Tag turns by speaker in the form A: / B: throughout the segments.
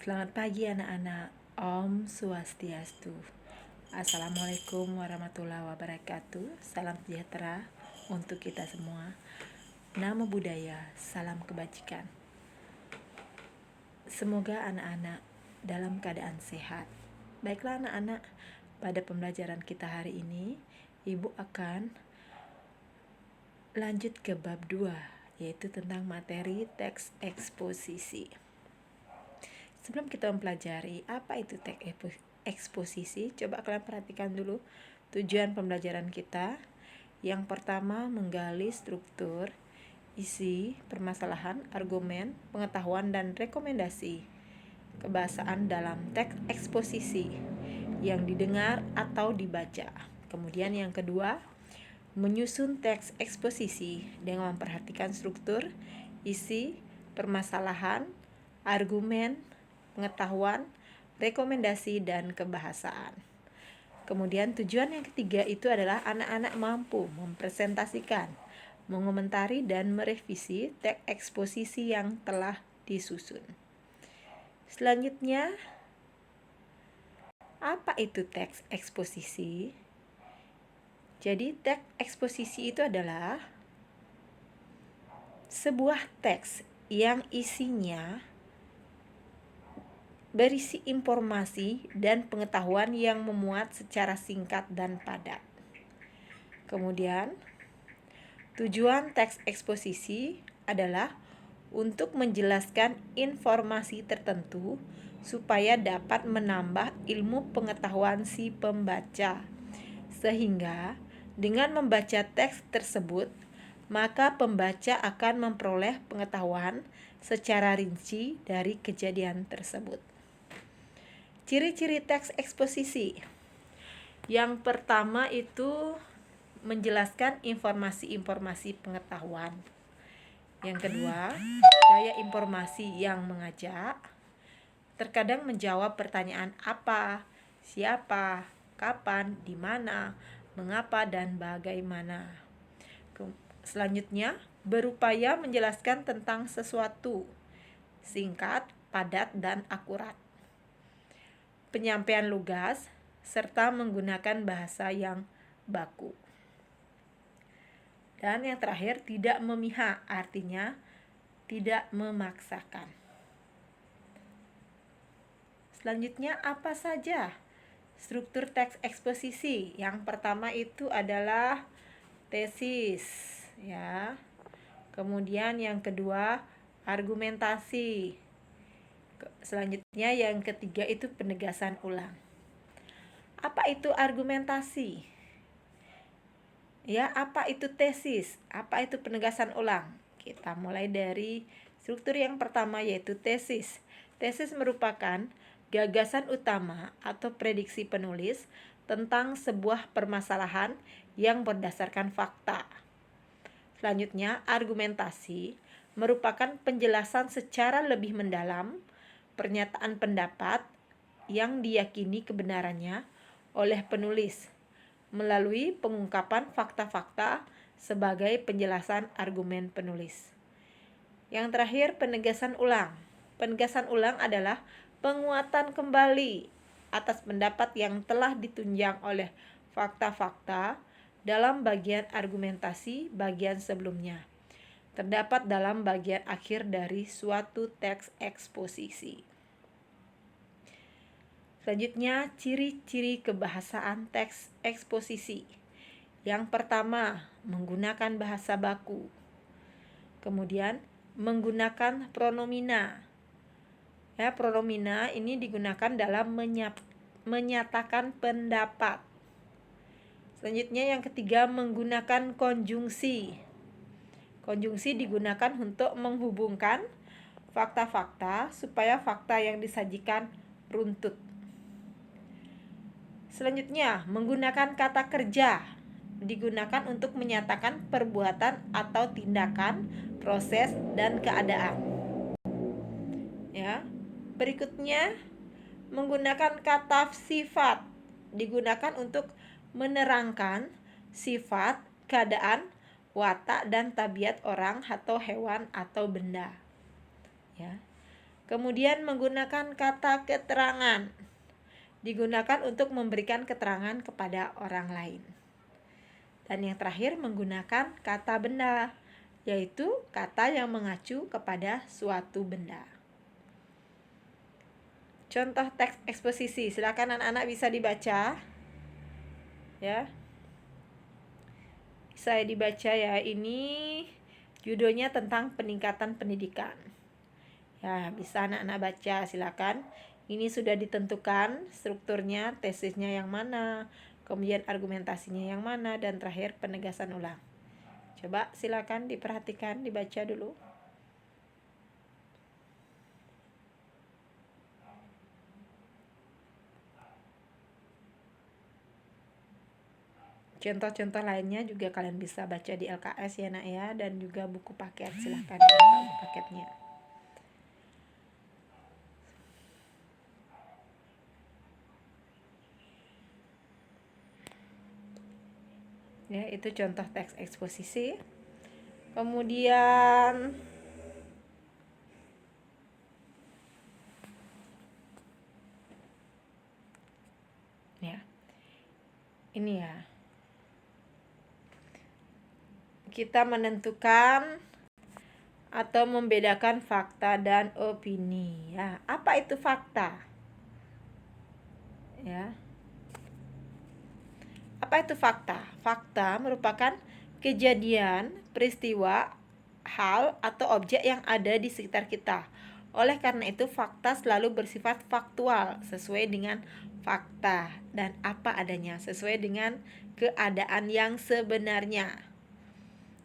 A: Selamat pagi anak-anak. Om Swastiastu. Assalamualaikum warahmatullahi wabarakatuh. Salam sejahtera untuk kita semua. Namo Buddhaya, salam kebajikan. Semoga anak-anak dalam keadaan sehat. Baiklah anak-anak, pada pembelajaran kita hari ini, Ibu akan lanjut ke bab 2, yaitu tentang materi teks eksposisi. Sebelum kita mempelajari apa itu teks eksposisi, coba kalian perhatikan dulu tujuan pembelajaran kita. Yang pertama, menggali struktur, isi, permasalahan, argumen, pengetahuan, dan rekomendasi kebahasaan dalam teks eksposisi yang didengar atau dibaca. Kemudian yang kedua, menyusun teks eksposisi dengan memperhatikan struktur, isi, permasalahan, argumen, pengetahuan, rekomendasi, dan kebahasaan. Kemudian tujuan yang ketiga itu adalah anak-anak mampu mempresentasikan, mengomentari, dan merevisi teks eksposisi yang telah disusun. Selanjutnya, apa itu teks eksposisi? Jadi teks eksposisi itu adalah sebuah teks yang isinya berisi informasi dan pengetahuan yang memuat secara singkat dan padat. Kemudian, tujuan teks eksposisi adalah untuk menjelaskan informasi tertentu supaya dapat menambah ilmu pengetahuan si pembaca. Sehingga dengan membaca teks tersebut, maka pembaca akan memperoleh pengetahuan secara rinci dari kejadian tersebut. Ciri-ciri teks eksposisi. Yang pertama itu menjelaskan informasi-informasi pengetahuan. Yang kedua, gaya informasi yang mengajak. Terkadang menjawab pertanyaan apa, siapa, kapan, di mana, mengapa, dan bagaimana. Selanjutnya, berupaya menjelaskan tentang sesuatu, singkat, padat, dan akurat. Penyampaian lugas, serta menggunakan bahasa yang baku. Dan yang terakhir, tidak memihak, artinya tidak memaksakan. Selanjutnya, apa saja struktur teks eksposisi? Yang pertama itu adalah tesis, ya. Kemudian yang kedua, argumentasi. Selanjutnya yang ketiga itu penegasan ulang. Apa itu argumentasi? Ya, apa itu tesis? Apa itu penegasan ulang? Kita mulai dari struktur yang pertama yaitu tesis. Tesis merupakan gagasan utama atau prediksi penulis tentang sebuah permasalahan yang berdasarkan fakta. Selanjutnya, argumentasi merupakan penjelasan secara lebih mendalam pernyataan pendapat yang diyakini kebenarannya oleh penulis melalui pengungkapan fakta-fakta sebagai penjelasan argumen penulis. Yang terakhir, penegasan ulang. Penegasan ulang adalah penguatan kembali atas pendapat yang telah ditunjang oleh fakta-fakta dalam bagian argumentasi bagian sebelumnya. Terdapat dalam bagian akhir dari suatu teks eksposisi. Selanjutnya, ciri-ciri kebahasaan teks eksposisi. Yang pertama, menggunakan bahasa baku. Kemudian, menggunakan pronomina. Ya, pronomina ini digunakan dalam menyatakan pendapat. Selanjutnya, yang ketiga, menggunakan konjungsi. Konjungsi digunakan untuk menghubungkan fakta-fakta supaya fakta yang disajikan runtut. Selanjutnya, menggunakan kata kerja digunakan untuk menyatakan perbuatan atau tindakan, proses, dan keadaan. Ya. Berikutnya, menggunakan kata sifat digunakan untuk menerangkan sifat, keadaan, watak, dan tabiat orang atau hewan atau benda. Ya. Kemudian menggunakan kata keterangan. Digunakan untuk memberikan keterangan kepada orang lain. Dan yang terakhir menggunakan kata benda, yaitu kata yang mengacu kepada suatu benda. Contoh teks eksposisi, silakan anak-anak bisa dibaca. Ya. Saya dibaca ya, ini judulnya tentang peningkatan pendidikan. Ya, bisa anak-anak baca, silakan. Ini sudah ditentukan strukturnya, tesisnya yang mana, kemudian argumentasinya yang mana, dan terakhir penegasan ulang. Coba silakan diperhatikan, dibaca dulu. Contoh-contoh lainnya juga kalian bisa baca di LKS ya nak ya, dan juga buku paket, silakan buka buku paketnya. Ya, itu contoh teks eksposisi. Kemudian ya, ini ya, kita menentukan atau membedakan fakta dan opini. Ya, apa itu fakta? Ya. Apa itu fakta? Fakta merupakan kejadian, peristiwa, hal, atau objek yang ada di sekitar kita. Oleh karena itu, fakta selalu bersifat faktual, sesuai dengan fakta dan apa adanya, sesuai dengan keadaan yang sebenarnya.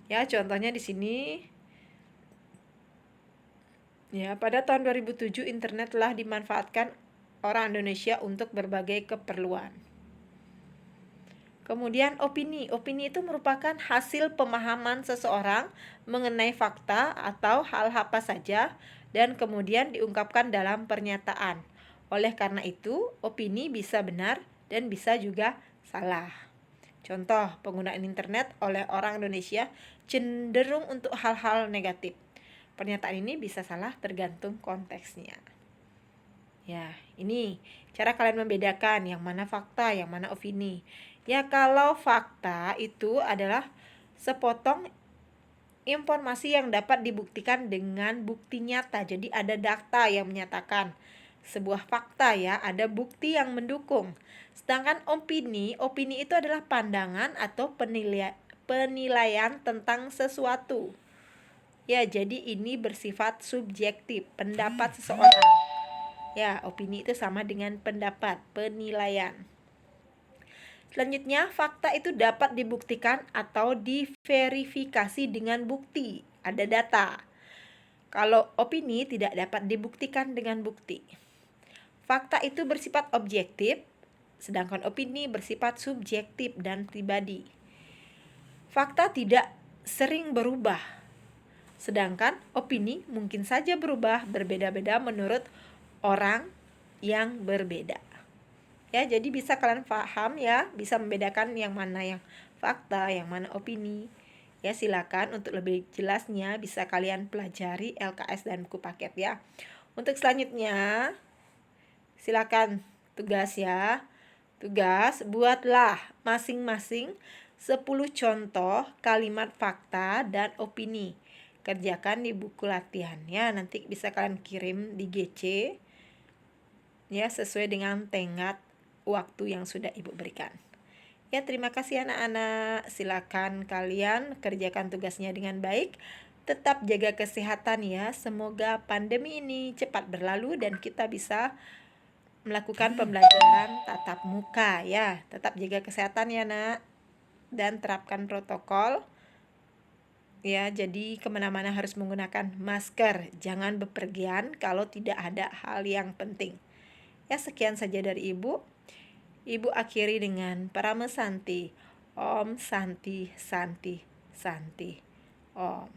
A: Ya, contohnya di sini. Ya, pada tahun 2007 internet telah dimanfaatkan orang Indonesia untuk berbagai keperluan. Kemudian opini. Opini itu merupakan hasil pemahaman seseorang mengenai fakta atau hal apa saja dan kemudian diungkapkan dalam pernyataan. Oleh karena itu, opini bisa benar dan bisa juga salah. Contoh, penggunaan internet oleh orang Indonesia cenderung untuk hal-hal negatif. Pernyataan ini bisa salah tergantung konteksnya. Ya, ini cara kalian membedakan yang mana fakta, yang mana opini. Ya, kalau fakta itu adalah sepotong informasi yang dapat dibuktikan dengan bukti nyata. Jadi ada data yang menyatakan sebuah fakta ya, ada bukti yang mendukung. Sedangkan opini itu adalah pandangan atau penilaian tentang sesuatu. Ya, jadi ini bersifat subjektif, pendapat seseorang. Ya, opini itu sama dengan pendapat, penilaian. Selanjutnya, fakta itu dapat dibuktikan atau diverifikasi dengan bukti. Ada data. Kalau opini tidak dapat dibuktikan dengan bukti. Fakta itu bersifat objektif, sedangkan opini bersifat subjektif dan pribadi. Fakta tidak sering berubah, sedangkan opini mungkin saja berubah, berbeda-beda menurut orang yang berbeda. Ya, jadi bisa kalian paham ya, bisa membedakan yang mana yang fakta, yang mana opini. Ya, silakan untuk lebih jelasnya bisa kalian pelajari LKS dan buku paket ya. Untuk selanjutnya, silakan tugas ya. Tugas, buatlah masing-masing 10 contoh kalimat fakta dan opini. Kerjakan di buku latihan ya, nanti bisa kalian kirim di GC ya, sesuai dengan tenggat waktu yang sudah Ibu berikan. Ya, terima kasih anak-anak. Silakan kalian kerjakan tugasnya dengan baik. Tetap jaga kesehatan ya. Semoga pandemi ini cepat berlalu dan kita bisa melakukan pembelajaran tatap muka ya. Tetap jaga kesehatan ya nak. Dan terapkan protokol. Ya, jadi kemana-mana harus menggunakan masker. Jangan bepergian kalau tidak ada hal yang penting. Ya, sekian saja dari Ibu. Ibu akhiri dengan Parama Santi. Om Santi Santi Santi. Om.